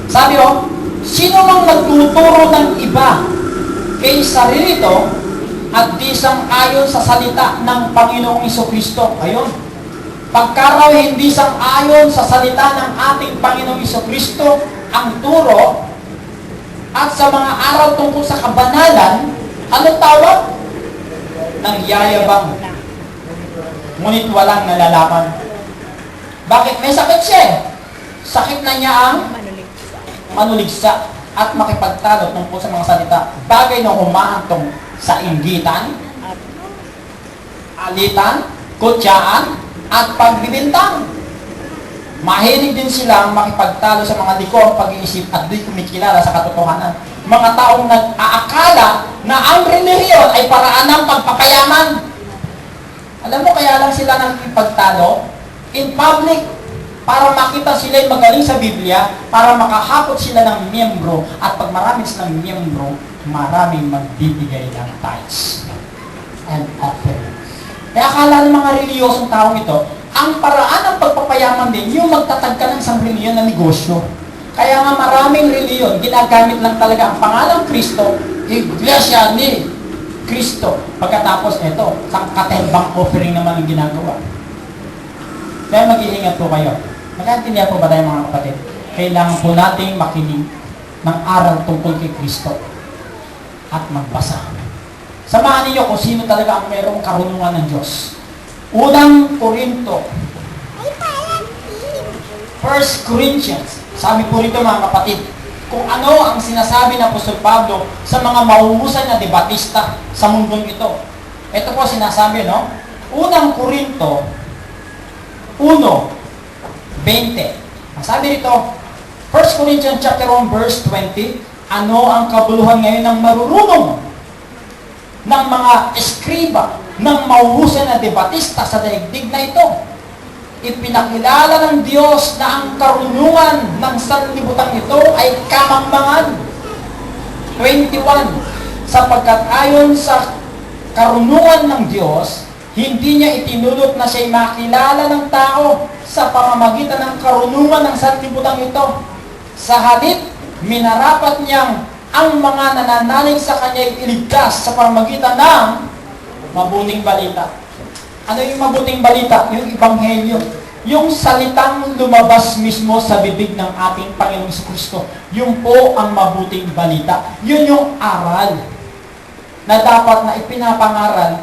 Sabi sino mang nagtuturo ng iba kaysa rito at di sang-ayon sa salita ng Panginoong Jesucristo. Ayun. Pagka raw hindi sang-ayon sa salita ng ating Panginoong Jesucristo ang turo at sa mga aral tungkol sa kabanalan, ano tawag? Nangyayabang. Ngunit walang nalalaman. Bakit? May sakit siya eh. Sakit na niya ang manuligsa at makipagtalo tungkol sa mga salita. Bagay na humahantong sa inggitan, alitan, kutsaan, at pagbibintang. Mahilig din silang makipagtalo sa mga liko ang pag-iisip at di kumikilala sa katotohanan. Mga taong nag-aakala na ang relihiyon ay paraan ng pagpapayaman. Alam mo, kaya lang sila nakikipagtalo in public para makita sila'y magaling sa Biblia, para makahakot sila ng miyembro, at pag marami silang miyembro, maraming magbibigay ng tithes and offerings. Kaya akala ng mga reliyosong taong ito, ang paraan ng pagpapayaman din, yung magtatag ka ng isang reliyon na negosyo. Kaya nga maraming reliyon, ginagamit lang talaga ang pangalang Kristo, Iglesia ni Kristo. Pagkatapos ito, sangkatembang offering naman ang ginagawa. Kaya mag-iingat po kayo. Magkaintindihan po ba tayo mga kapatid? Kailangan po nating makinig ng aral tungkol kay Kristo at magbasa. Samahan niyo kung sino talaga ang mayroong karunungan ng Diyos. Unang Korinto, 1 Corinthians. Sabi po rito mga kapatid, kung ano ang sinasabi ng Apostol Pablo sa mga mahuhusay na debatista sa mundong ito. Ito po sinasabi, Unang Korinto 1:20. Sabi rito, 1 Corinthians chapter 1 verse 20, ano ang kabuluhan ngayon ng marurunong ng mga eskriba, ng mahuhusay na debatista sa daigdig na ito? Ipinakilala ng Diyos na ang karunungan ng sanlibutan ito ay kamangmangan. 21, sapagkat ayon sa karunungan ng Diyos, hindi niya itinulot na siya'y makilala ng tao sa pamamagitan ng karunungan ng sanlibutan ito. Sa halip, minarapat niyang ang mga nananalig sa kanya'y iligtas sa pamamagitan ng mabuting balita. Ano yung mabuting balita? Yung Ebanghelyo. Yung salitang lumabas mismo sa bibig ng ating Panginoong Jesucristo. Yun po ang mabuting balita. Yun yung aral na dapat na ipinapangaral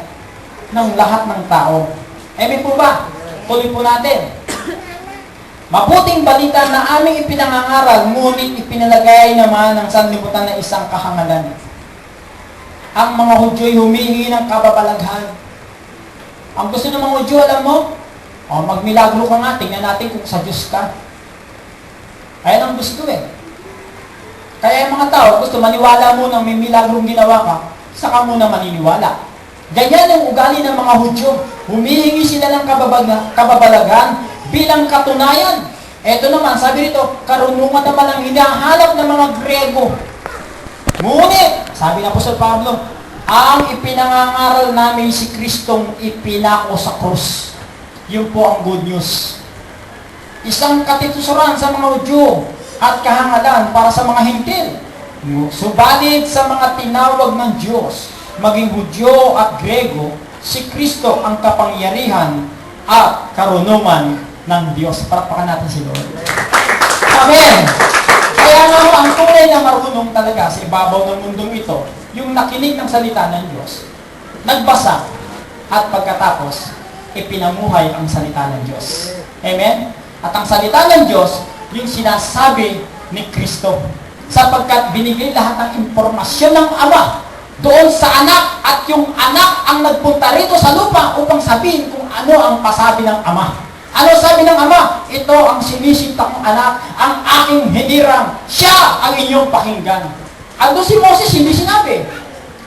ng lahat ng tao. Amen po ba? Tuloy po natin. Mabuting balita na aming ipinangangaral, ngunit ipinalagay naman ng sanlibutan na isang kahangalan. Ang mga Hudyo'y humihingi ng kababalaghan. Ang gusto ng mga Hudyo, alam mo? Magmilagro ka nga, tingnan natin kung sa Diyos ka. Ayan ang gusto eh. Kaya yung mga tao, gusto maniwala mo nang may milagrong ginawa ka, saka muna maniniwala. Ganyan ang ugali ng mga Hudyo. Humihingi sila ng kababalaghan bilang katunayan. Eto naman, sabi rito, karunungan naman ang hinahanap ng mga Grego. Ngunit, sabi ng Apostol Pablo, ang ipinangangaral namin si Kristong ipinako sa krus. Yun po ang good news. Isang katitusuran sa mga Hudyo at kahangalan para sa mga Hintil. Subalit sa mga tinawag ng Diyos, maging Hudyo at Grego, si Kristo ang kapangyarihan at karunungan ng Diyos. Palakpakan natin si Lord. Amen! Kaya nga ang tunay na marunong talaga sa ibabaw ng mundong ito, yung nakinig ng salita ng Diyos, nagbasa, at pagkatapos, ipinamuhay ang salita ng Diyos. Amen? At ang salita ng Diyos, yung sinasabi ni Kristo, sapagkat binigay lahat ng impormasyon ng Ama doon sa anak, at yung anak ang nagpunta rito sa lupa upang sabihin kung ano ang pasabi ng Ama. Ano sabi ng Ama? Ito ang sinisinta kong anak, ang aking hinirang. Siya ang inyong pakinggan. Andun si Moses, hindi sinabi.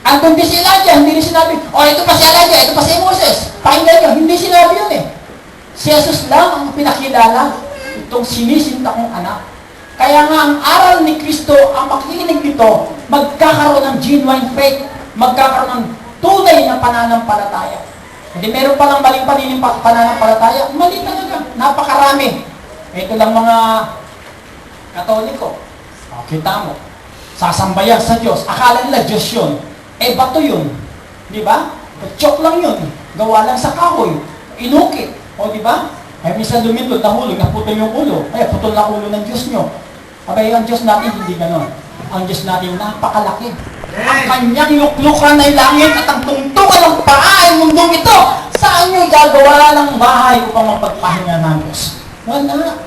Andun din si Elijah, hindi rin sinabi. Ito pa si Elijah, ito pa si Moses. Pakinggan nyo, hindi sinabi yun eh. Si Jesus lang ang pinakilala, itong sinisinta kong anak. Kaya nga ang aral ni Kristo, ang makikinig nito, magkakaroon ng genuine faith, magkakaroon ng tunay na pananampalataya. Hindi meron palang maling pananampalataya, mali talaga, napakarami. Ito lang mga Katoliko. O, kita mo. Sasambayan sa Diyos. Akala nila Diyos yun. Eh, bato yun. Di ba? Chok lang yun. Gawa lang sa kahoy. Inukit. O, di ba? Eh, minsan lumindol, nahulog, naputol yung ulo. Eh, putol na ulo ng Diyos nyo. Abay, ang Diyos natin, hindi ganon. Ang Diyos natin, napakalaki. Ang kanyang luklukan ay langit at ang tungtungan ng paa ay mundong ito. Saan nyo gagawa ng bahay upang mapagpahinga ng Diyos? Wala.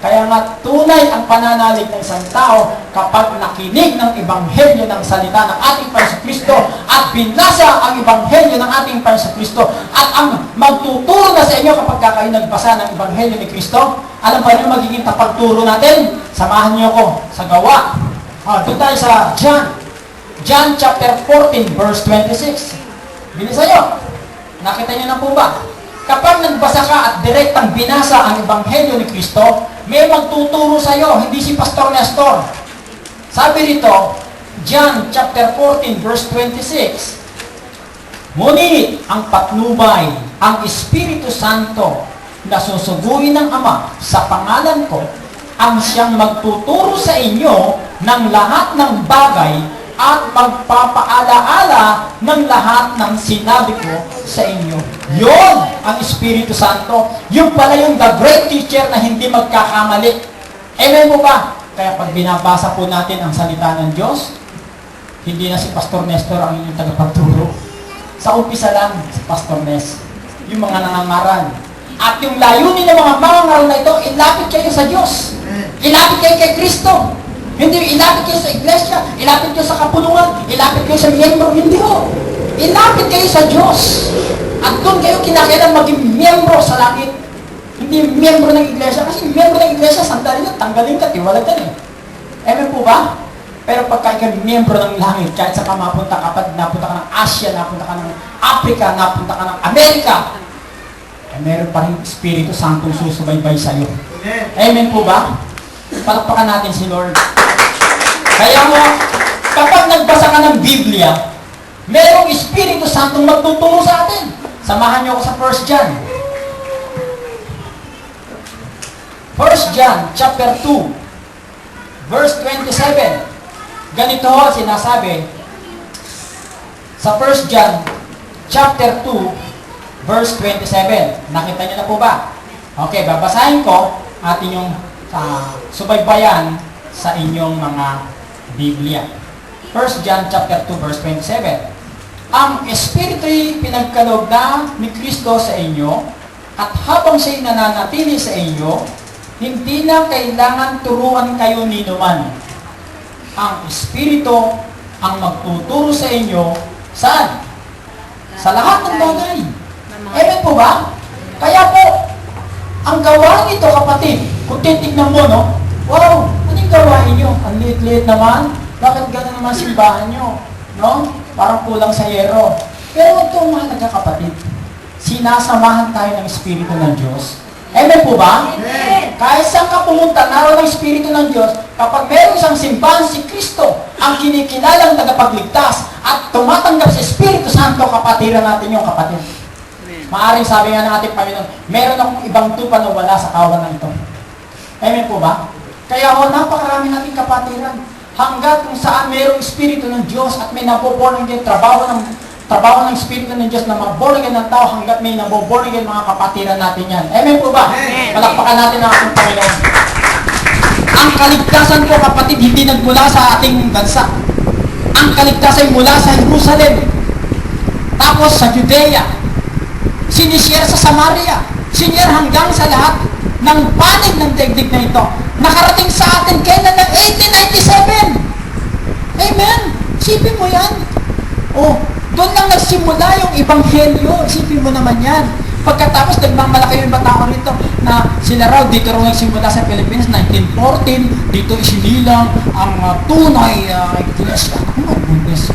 Kaya nga tunay ang pananalig ng isang tao kapag nakinig ng ebanghelyo ng salita ng ating Panginoon Kristo at binasa ang ebanghelyo ng ating Panginoon Kristo at ang magtuturo na sa inyo kapag kayo nagbasa ng ebanghelyo ni Kristo. Alam ba niyo magiging tapagturo natin? Samahan niyo ko sa gawa. Doon tayo sa John chapter 14 verse 26. Bilisan niyo. Nakita niyo na po ba? Kapag nagbasa ka at direktang binasa ang ebanghelyo ni Kristo, may magtuturo sa iyo, hindi si Pastor Nestor. Sabi rito, John chapter 14 verse 26. Ngunit ang patnubay, ang Espiritu Santo na susuguin ng Ama sa pangalan ko, ang siyang magtuturo sa inyo ng lahat ng bagay at magpapaalaala ng lahat ng sinabi ko sa inyo. Yun ang Espiritu Santo. Yung pala yung the great teacher na hindi magkakamali. Amen po ba? Kaya pag binabasa po natin ang salita ng Diyos, hindi na si Pastor Nestor ang inyong tagapagturo. Sa umpisa lang, si Pastor Nes. Yung mga nangangaral. At yung layunin ng mga mangangaral na ito, ilapit kayo sa Diyos. Ilapit kayo kay Kristo. Hindi, ilapit kayo sa iglesia, ilapit kayo sa kapulungan, ilapit kayo sa miyembro, hindi ho. Ilapit kayo sa Diyos. At doon kayo kinakailan maging miyembro sa langit. Hindi miyembro ng iglesia, kasi miyembro ng iglesia, sandali na, tanggalin ka, tiwalagan eh. Amen po ba? Pero pagka ikaw miyembro ng langit, kahit sa ka mapunta ka, pag napunta ka ng Asia, napunta ka ng Africa, napunta ka ng Amerika, eh meron pa rin Espiritu Santo susubaybay sa iyo. Amen po ba? Palakpakan natin si Lord. Kaya mo, kapag nagbasa ka ng Biblia, merong Espiritu Santong magtuturo sa atin. Samahan niyo ako sa 1 John. 1 John chapter 2 verse 27. Ganito ho sinasabi sa 1 John chapter 2 verse 27. Nakita niyo na po ba? Okay, babasahin ko atin yung subaybayan sa inyong mga Biblia. 1 John chapter 2 verse 27. Ang Espiritu'y pinagkaloob na ni Kristo sa inyo at habang siya'y nananatili sa inyo, hindi na kailangan turuan kayo ni numan. Ang Espiritu ang magtuturo sa inyo saan? Sa lahat ng bagay. Amen po ba? Kaya po, ang gawain ito kapatid, kung titignan mo, no? Wow, anong gawain nyo? Ang liit-liit naman. Bakit gano'n naman simbahan nyo? No? Parang kulang sa yero. Pero ito mga nagkakapatid, sinasamahan tayo ng Espiritu ng Diyos. Amen po ba? Amen. Kahit saan ka pumunta, naroon ang Espiritu ng Diyos, kapag meron isang simbahan si Kristo, ang kinikilalang tagapagligtas, at tumatanggap sa Espiritu Santo, kapatiran natin yung kapatid. Maaring sabi nga ng ating Panginoon, meron akong ibang tupa na wala sa kawan na ito. Amen po ba? Kaya napakarami nating kapatiran. Hanggat kung saan mayroong Espiritu ng Diyos at may naboborn again, trabaho ng Espiritu ng Diyos na maborn again ng tao, hanggat may naboborn again mga kapatiran natin yan. Amen po ba? Palakpakan natin ang ating Panginoon. Ang kaligtasan po kapatid, hindi nagmula sa ating bansa. Ang kaligtasan mula sa Jerusalem. Tapos sa Judea. Sinishare sa Samaria. Sinishare hanggang sa lahat ng panig ng daigdig na ito. Nakarating sa atin kailan ng 1897. Amen. Isipin mo yan. Oh, doon lang nagsimula yung ebanghelyo. Isipin mo naman yan. Pagkatapos nagmamalaki yung iba tao rito na sila raw dito raw nagsimula sa Pilipinas 1914. Dito isinilang ang tunay iglesia. Oh my goodness.